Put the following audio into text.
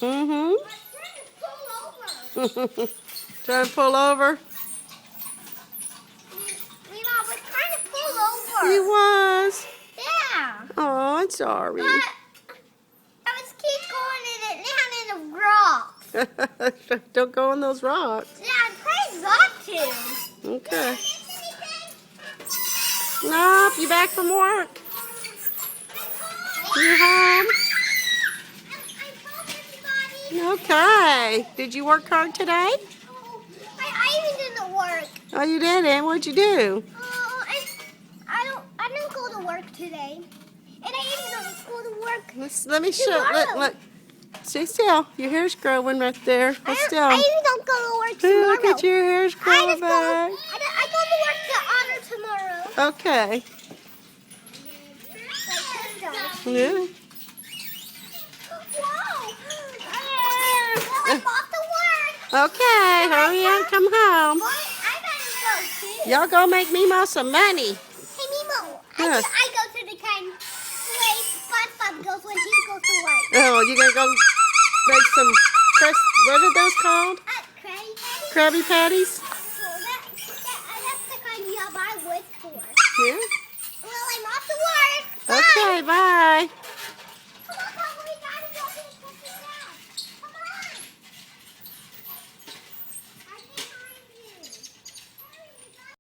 Mm-hmm. Trying to pull over. Trying to pull over? Mima was trying to pull over. He was. Yeah. Oh, I'm sorry. But I was keep going and it landed in the rocks. Don't go on those rocks. Yeah, I'm trying not to. Okay. Did I miss anything? Nope, you back from work? You home? I told everybody. Okay. Did you work hard today? Oh, I even didn't work. Oh, you didn't? What'd you do? I didn't go to work today. And I even didn't go to work. Let me show. Tomorrow. Look. Stay still. Your hair's growing right there. Hold still. I even don't go to work tomorrow. Look at your hair's growing back. I go to work to honor tomorrow. Okay. Yeah. Wow. Well, I'm off to work. Okay. Hurry and come home. Boy, I better go too. Y'all go make Mimo some money. Hey, Mimo, Yes. I go to the kind place SpongeBob goes when he goes to work. Oh, you gonna go make some what are those called? Krabby Patty? Krabby Patties? Well, that's the kind of job I would for. Yeah. Well, I'm off to work. Bye. Okay, bye.